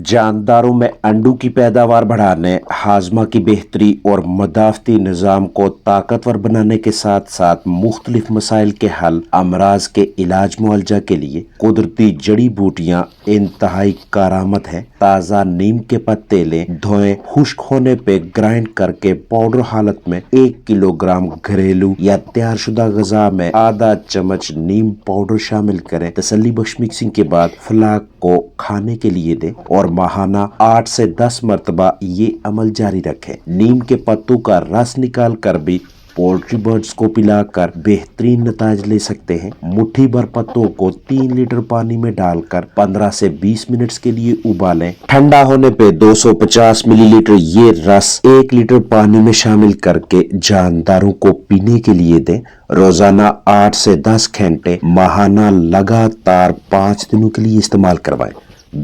जानदारों में अंडों की पैदावार बढ़ाने, हाजमा की बेहतरी और मदाफती निज़ाम को ताकतवर बनाने के साथ साथ मुख्तलिफ मसाइल के हल, अमराज के इलाज मुआवजा के लिए कुदरती जड़ी बूटियाँ इंतहाई कारामद है। ताज़ा नीम के पत्ते लें, धोएं, खुश्क होने पे ग्राइंड करके पाउडर हालत में 1 किलोग्राम घरेलू या तैयार शुदा ग़िज़ा में आधा चम्मच नीम पाउडर शामिल करें। तसल्ली बख्श मिक्सिंग के बाद फलाक को खाने के लिए दें और माहाना 8 से 10 मरतबा ये अमल जारी रखें। नीम के पत्तों का रस निकाल कर भी पोल्ट्री बर्ड्स को पिलाकर बेहतरीन नताज ले सकते हैं। मुट्ठी भर पत्तों को 3 लीटर पानी में डालकर 15 से 20 मिनट के लिए उबालें। ठंडा होने पे 250 मिलीलीटर ये रस 1 लीटर पानी में शामिल करके जानदारों को पीने के लिए दें। रोजाना 8 से 10 घंटे माहाना लगातार 5 दिनों के लिए इस्तेमाल करवाएं।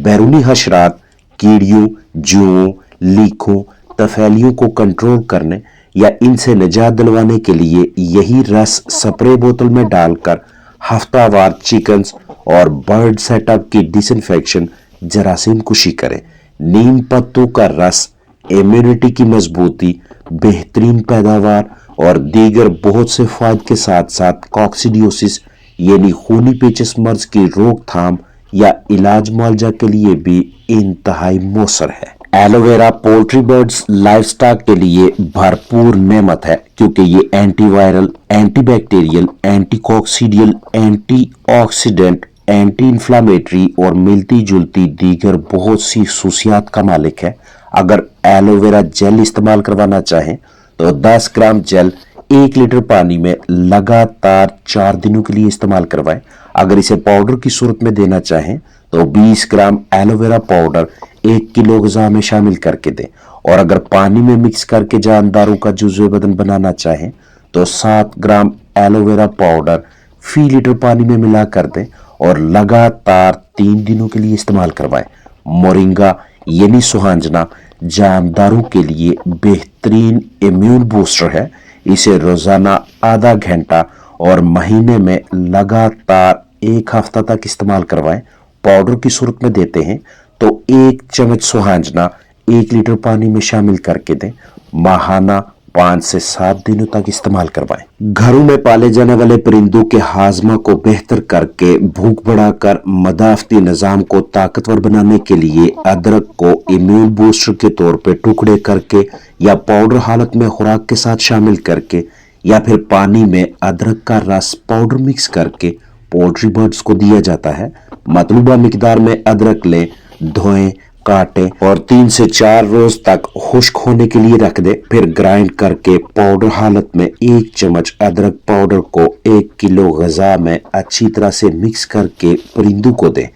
बैरूनी हशरात, कीड़ियों, जुओं, लीखों, तफैलियों को कंट्रोल करने या इनसे निजात दिलवाने के लिए यही रस स्प्रे बोतल में डालकर हफ्तावार चिकन्स और बर्ड सेटअप की डिसइंफेक्शन, जरासीम कुशी करें। नीम पत्तों का रस इम्यूनिटी की मजबूती, बेहतरीन पैदावार और दीगर बहुत से फायदे के साथ साथ कॉक्सिडियोसिस यानी खूनी पेचिश मर्ज की रोकथाम या इलाज मुआवजा के लिए भी इंतहाई मौसर है। एलोवेरा पोल्ट्री बर्ड्स लाइवस्टॉक के लिए भरपूर नेमत है क्योंकि ये antiviral, antibacterial, anticoccidial, antioxidant, anti inflammatory और मिलती जुलती दीगर बहुत सी खसूसियात का मालिक है। अगर एलोवेरा जेल इस्तेमाल करवाना चाहें तो 10 ग्राम जेल 1 लीटर पानी में लगातार 4 दिनों के लिए इस्तेमाल करवाएं। अगर इसे पाउडर की सूरत में देना चाहें तो 20 ग्राम एलोवेरा पाउडर 1 किलो ग़िज़ा में शामिल करके दें। और अगर पानी में मिक्स करके जानदारों का जुज़्वे बदन बनाना चाहें तो 7 ग्राम एलोवेरा पाउडर फी लीटर पानी में मिला कर दें और लगातार 3 दिनों के लिए इस्तेमाल करवाएं। मोरिंगा यानी सुहांजना जानदारों के लिए बेहतरीन इम्यून बूस्टर है। इसे रोजाना आधा घंटा और महीने में लगातार 1 हफ्ता तक इस्तेमाल करवाएं। पाउडर की सूरत में देते हैं तो 1 चम्मच सुहांजना 1 लीटर पानी में शामिल करके दें। माहाना 5 से 7 दिनों तक इस्तेमाल करवाएं। घरों में पाले जाने वाले परिंदों के हाजमा को बेहतर करके भूख बढ़ाकर मदाफती निज़ाम को ताकतवर बनाने के लिए अदरक को इम्यून बूस्टर के तौर पे टुकड़े करके या पाउडर हालत में खुराक के साथ शामिल करके या फिर पानी में अदरक का रस पाउडर मिक्स करके पोल्ट्री बर्ड्स को दिया जाता है। मतलूबा मिकदार में अदरक लें, धोएं, काटें और 3 से 4 रोज तक खुश्क होने के लिए रख दें। फिर ग्राइंड करके पाउडर हालत में 1 चम्मच अदरक पाउडर को 1 किलो ग़िज़ा में अच्छी तरह से मिक्स करके परिंदों को दें।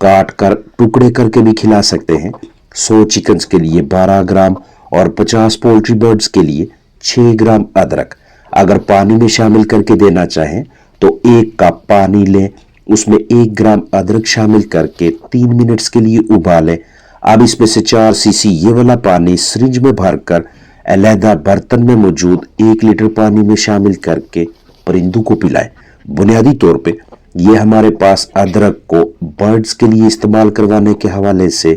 काट कर टुकड़े करके भी खिला सकते हैं। 100 चिकन्स के लिए 12 ग्राम और 50 पोल्ट्री बर्ड्स के लिए 6 ग्राम अदरक। अगर पानी में शामिल करके देना चाहें तो 1 कप पानी लें, उसमें 1 ग्राम अदरक शामिल करके 3 मिनट्स के लिए उबालें। अब इसमें से 4 सीसी ये वाला पानी सिरिंज में भरकर अलहदा बर्तन में मौजूद 1 लीटर पानी में शामिल करके परिंदों को पिलाएं। बुनियादी तौर पे ये हमारे पास अदरक को बर्ड्स के लिए इस्तेमाल करवाने के हवाले से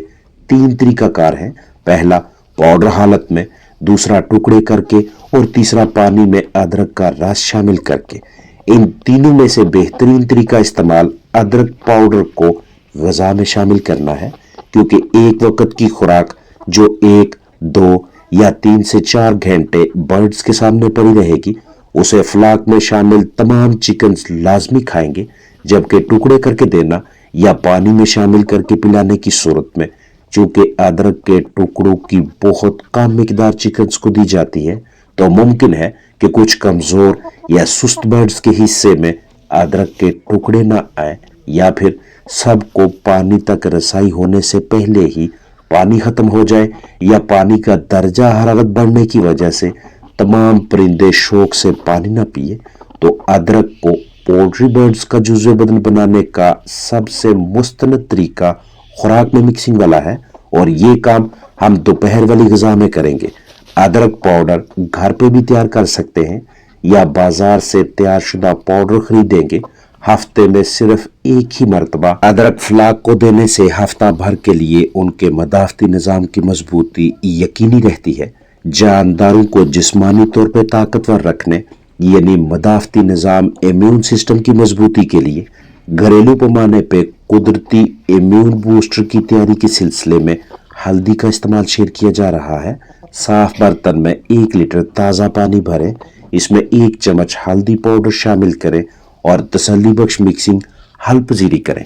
3 तरीकाकार हैं। पहला पाउडर हालत में, दूसरा टुकड़े करके और तीसरा पानी में अदरक का रस शामिल करके। इन तीनों में से बेहतरीन तरीका इस्तेमाल अदरक पाउडर को ग़िज़ा में शामिल करना है क्योंकि एक वक्त की खुराक जो 1, 2 या 3 से 4 घंटे बर्ड्स के सामने पड़ी रहेगी उसे फ्लाक में शामिल तमाम चिकन्स लाजमी खाएंगे, जबकि टुकड़े करके देना या पानी में शामिल करके पिलाने की सूरत में चूंकि अदरक के टुकड़ों की बहुत कम मिकदार चिकन्स को दी जाती है तो मुमकिन है कि कुछ कमजोर या सुस्त बर्ड्स के हिस्से में अदरक के टुकड़े ना आए या फिर सबको पानी तक रसाई होने से पहले ही पानी खत्म हो जाए या पानी का दर्जा हरारत बढ़ने की वजह से तमाम परिंदे शौक से पानी ना पिए। तो अदरक को पोल्ट्री बर्ड्स का जुज़्वे बदन बनाने का सबसे मुस्तनद तरीका खुराक में मिक्सिंग वाला है और ये काम हम दोपहर वाली ग़िज़ा में करेंगे। अदरक पाउडर घर पे भी तैयार कर सकते हैं या बाजार से तैयार शुदा पाउडर खरीदेंगे। हफ्ते में सिर्फ एक ही मरतबा अदरक फ्लाक को देने से हफ्ता भर के लिए उनके मदाफती निज़ाम की मजबूती यकीनी रहती है। जानदारों को जिस्मानी तौर पर ताकतवर रखने यानी मदाफती निज़ाम इम्यून सिस्टम की मजबूती के लिए घरेलू पैमाने पे कुदरती इम्यून बूस्टर की तैयारी के सिलसिले में हल्दी का इस्तेमाल शेयर किया जा रहा है। साफ बर्तन में 1 लीटर ताज़ा पानी भरें, इसमें 1 चम्मच हल्दी पाउडर शामिल करें और तसल्ली बख्श मिक्सिंग हल्पजीरी करें।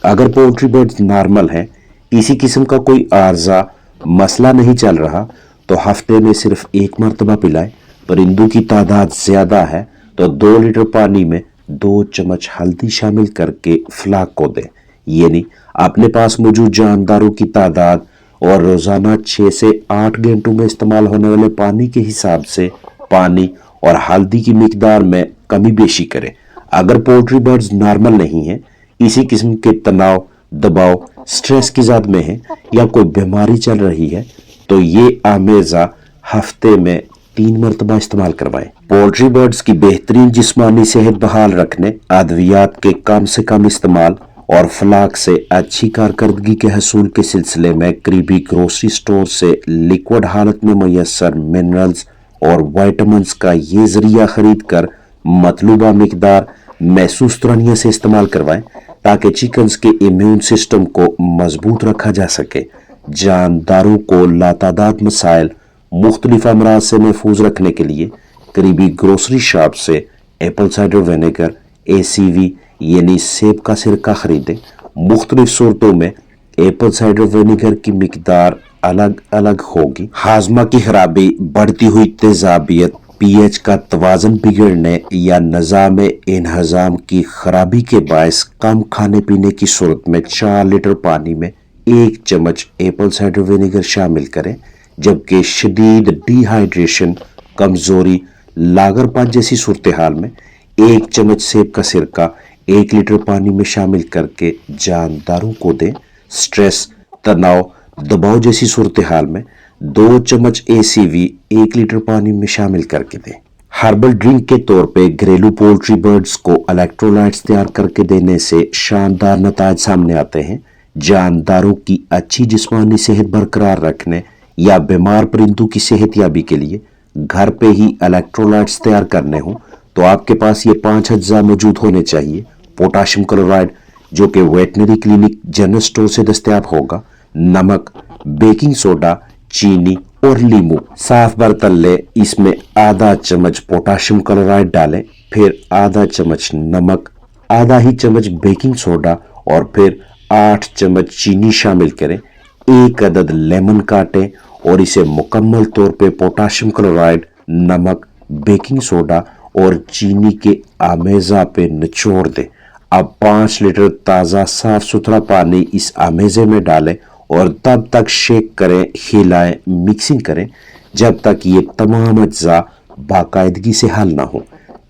अगर पोल्ट्री बर्ड्स नॉर्मल हैं, किसी किस्म का कोई आर्जा मसला नहीं चल रहा, तो हफ्ते में सिर्फ 1 मरतबा पिलाएं। परिंदों की तादाद ज्यादा है तो 2 लीटर पानी में 2 चम्मच हल्दी शामिल करके फ्लाक को दें। यानी अपने पास मौजूद जानदारों की तादाद और रोजाना 6 से 8 घंटों में इस्तेमाल होने वाले पानी के हिसाब से पानी और हल्दी की मिकदार में कमी बेशी करें। अगर पोल्ट्री बर्ड्स नॉर्मल नहीं है, किसी किस्म के तनाव, दबाव, स्ट्रेस की ज़द में है या कोई बीमारी चल रही है, तो ये आमेजा हफ्ते में 3 मरतबा इस्तेमाल करवाएं। पोल्ट्री बर्ड्स की बेहतरीन जिस्मानी सेहत बहाल रखने अद्वियात के कम से कम इस्तेमाल और फ्लाक से अच्छी कारकर्दगी के हसूल के सिलसिले में करीबी ग्रोसरी स्टोर से लिक्विड हालत में मुयस्सर मिनरल्स और वाइटामिन्स का ये जरिया खरीद कर मतलूबा मिकदार महसूस तुरानिया से इस्तेमाल करवाएं ताकि चिकन्स के इम्यून सिस्टम को मजबूत रखा जा सके। जानदारों को लातादाद मसाइल मुख्तलिफ अमराज से महफूज रखने के लिए करीबी ग्रोसरी शॉप से एप्पल साइडर विनेगर ACV यानी सेब का सिरका खरीदें। मुख्तलिफ सूरतों में एप्पल साइडर विनेगर की मिकदार अलग अलग होगी। हाजमा की खराबी, बढ़ती हुई तेजाबियत, pH का तवाज़न बिगड़ने या निज़ाम इन्हज़ाम की खराबी के बायस कम खाने पीने की सूरत में 4 लीटर पानी में 1 चम्मच एप्पल साइडर विनेगर शामिल करें। जबकि शदीद डिहाइड्रेशन, कमजोरी, लागरपन जैसी सूरत हाल में 1 चम्मच सेब का सिरका 1 लीटर पानी में शामिल करके जानदारों को दें। स्ट्रेस, तनाव, दबाव जैसी सूरत हाल में 2 चम्मच ACV 1 लीटर पानी में शामिल करके दें। हर्बल ड्रिंक के तौर पे घरेलू पोल्ट्री बर्ड्स को इलेक्ट्रोलाइट्स तैयार करके देने से शानदार नताज सामने आते हैं। जानदारों की अच्छी जिस्मानी सेहत बरकरार रखने या बीमार परिंदों की सेहत याबी के लिए घर पे ही इलेक्ट्रोलाइट्स तैयार करने हो तो आपके पास ये 5 अज्जा मौजूद होने चाहिए। पोटाशियम क्लोराइड जो कि वेटनरी क्लिनिक जनरल स्टोर से दस्तयाब होगा, नमक, बेकिंग सोडा, चीनी और लीमू। साफ बर्तन ले, इसमें आधा चम्मच पोटाशियम क्लोराइड डालें, फिर आधा चम्मच नमक, आधा ही चम्मच बेकिंग सोडा और फिर 8 चम्मच चीनी शामिल करें। 1 अदद लेमन काटें और इसे मुकम्मल तौर पे पोटाशियम क्लोराइड, नमक, बेकिंग सोडा और चीनी के आमेजा पे निचोड़ दें। अब 5 लीटर ताज़ा साफ सुथरा पानी इस आमेजे में डालें और तब तक शेक करें, हिलाएं, मिक्सिंग करें जब तक ये तमाम अज्जा बाकायदगी से हल ना हो।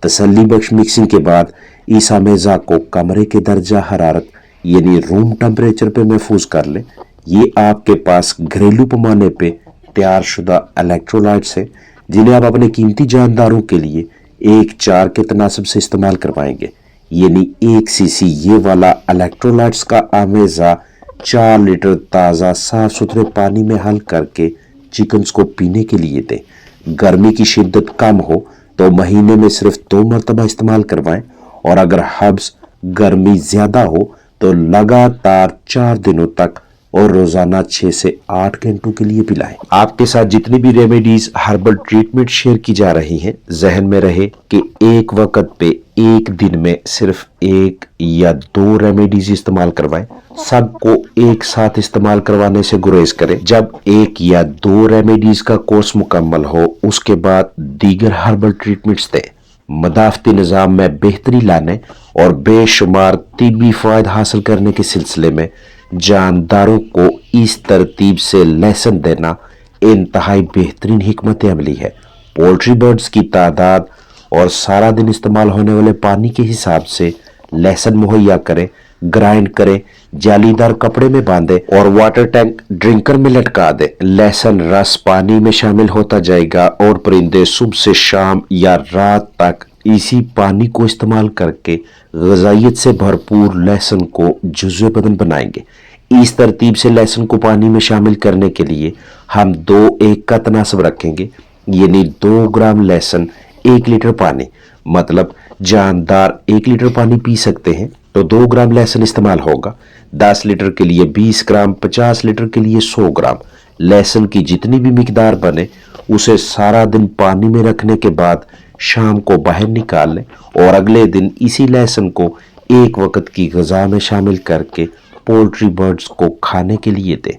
तसल्ली बख्श मिक्सिंग के बाद इस आमेजा को कमरे के दर्जा हरारत यानी रूम टेम्परेचर पे महफूज कर लें। ये आपके पास घरेलू पैमाने पे तैयार शुदा इलेक्ट्रोलाइट्स है जिन्हें आप अपने कीमती जानदारों के लिए 1/4 के तनासब से इस्तेमाल करवाएंगे। यानी 1 सीसी ये वाला इलेक्ट्रोलाइट्स का आमेजा 4 लीटर ताज़ा साफ सुथरे पानी में हल करके चिकन्स को पीने के लिए दें। गर्मी की शिद्दत कम हो तो महीने में सिर्फ 2 मरतबा इस्तेमाल करवाएं और अगर हब्स गर्मी ज्यादा हो तो लगातार 4 दिनों तक और रोजाना 6 से 8 घंटों के लिए पिलाएं। आपके साथ जितनी भी रेमेडीज हर्बल ट्रीटमेंट शेयर की जा रही हैं, जहन में रहे कि एक वक्त पे एक दिन में सिर्फ 1 या 2 रेमेडीज इस्तेमाल करवाएं। सबको एक साथ इस्तेमाल करवाने से गुरेज करें। जब 1 या 2 रेमेडीज का कोर्स मुकम्मल हो उसके बाद दीगर हर्बल ट्रीटमेंट्स दें। मदाफती निज़ाम में बेहतरी लाने और बेशुमार तिब्बी फायदा हासिल करने के सिलसिले में जानदारों को इस तरतीब से लेसन देना इंतहाई बेहतरीन हिकमत अमली है। पोल्ट्री बर्ड्स की तादाद और सारा दिन इस्तेमाल होने वाले पानी के हिसाब से लेसन मुहैया करें, ग्राइंड करें, जालीदार कपड़े में बांधे और वाटर टैंक ड्रिंकर में लटका दे। लहसुन रस पानी में शामिल होता जाएगा और परिंदे सुबह से शाम या रात तक इसी पानी को इस्तेमाल करके ग़िज़ाइयत से भरपूर लहसुन को जुज़्वे बदन बनाएंगे। इस तरतीब से लहसुन को पानी में शामिल करने के लिए हम 2:1 का तनासब रखेंगे, यानी 2 ग्राम लहसुन 1 लीटर पानी। मतलब जानदार 1 लीटर पानी पी सकते हैं तो 2 ग्राम लहसुन इस्तेमाल होगा। 10 लीटर के लिए 20 ग्राम, 50 लीटर के लिए 100 ग्राम। लहसुन की जितनी भी मिकदार बने उसे सारा दिन पानी में रखने के बाद शाम को बाहर निकाल लें और अगले दिन इसी लहसुन को एक वक्त की ग़िज़ा में शामिल करके पोल्ट्री बर्ड्स को खाने के लिए दें।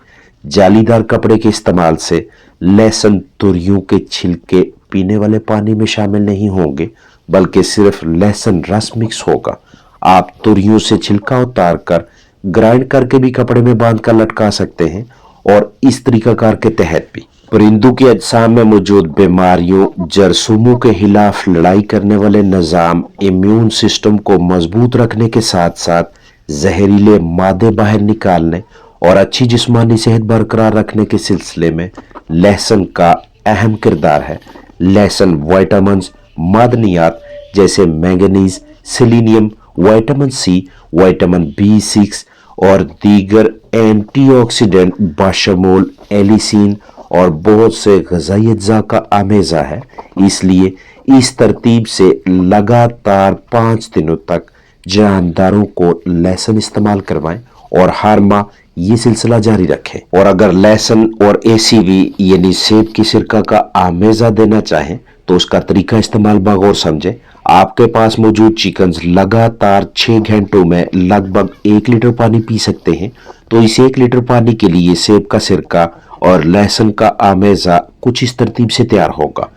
जालीदार कपड़े के इस्तेमाल से लहसुन तुरियों के छिलके पीने वाले पानी में शामिल नहीं होंगे, बल्कि सिर्फ लहसुन रस मिक्स होगा। आप तुरियों से छिलका उतार कर ग्राइंड करके भी कपड़े में बांध कर लटका सकते हैं और इस तरीकाकार के तहत भी परिंदों के अजसाम में मौजूद बीमारियों, जरासीमों के खिलाफ लड़ाई करने वाले निज़ाम, इम्यून सिस्टम को मजबूत रखने के साथ साथ जहरीले मादे बाहर निकालने और अच्छी जिस्मानी सेहत बरकरार रखने के सिलसिले में लहसुन का अहम किरदार है। लहसुन विटामिन्स, मादनियात जैसे manganese, selenium, vitamin C, vitamin B6 और दीगर एंटीऑक्सीडेंट बाशमूल एलिसीन और बहुत से ग़िज़ाई अज्जा का आमेज़ा है। इसलिए इस तरतीब से लगातार 5 दिनों तक जानदारों को लहसुन इस्तेमाल करवाएं और हर माह ये सिलसिला जारी रखें। और अगर लहसुन और ACV यानी सेब की सिरका का आमेज़ा देना चाहें तो उसका तरीका इस्तेमाल बगौर समझें। आपके पास मौजूद चिकन्स लगातार 6 घंटों में लगभग 1 लीटर पानी पी सकते हैं, तो इस 1 लीटर पानी के लिए सेब का सिरका और लहसुन का आमेज़ा कुछ इस तरतीब से तैयार होगा।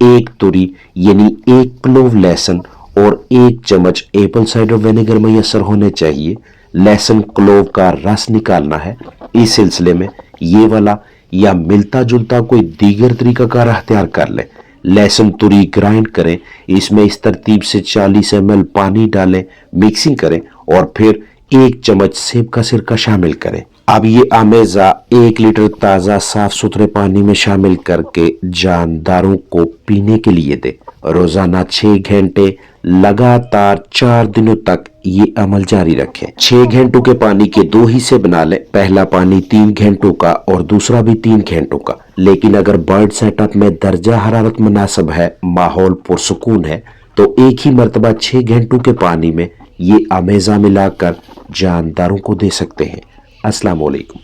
1 तुरी यानी 1 क्लोव लहसुन और 1 चम्मच एप्पल साइडर विनेगर मैसर होने चाहिए। लहसुन क्लोव का रस निकालना है। इस सिलसिले में ये वाला या मिलता जुलता कोई दीगर तरीकाकार अख्तियार कर ले। लहसुन तुरी ग्राइंड करें, इसमें इस तरतीब से 40 ml पानी डालें, मिक्सिंग करें और फिर 1 चम्मच सेब का सिरका शामिल करें। अब ये आमेज़ा 1 लीटर ताज़ा साफ सुथरे पानी में शामिल करके जानदारों को पीने के लिए दे। रोजाना 6 घंटे लगातार 4 दिनों तक ये अमल जारी रखें। 6 घंटों के पानी के 2 हिस्से बना लें। पहला पानी 3 घंटों का और दूसरा भी 3 घंटों का। लेकिन अगर बर्ड सेटअप में दर्जा हरारत मुनासिब है, माहौल पुरसुकून है, तो एक ही मर्तबा 6 घंटों के पानी में ये आमेज़ा मिलाकर जानदारों को दे सकते हैं। अस्सलाम वालेकुम।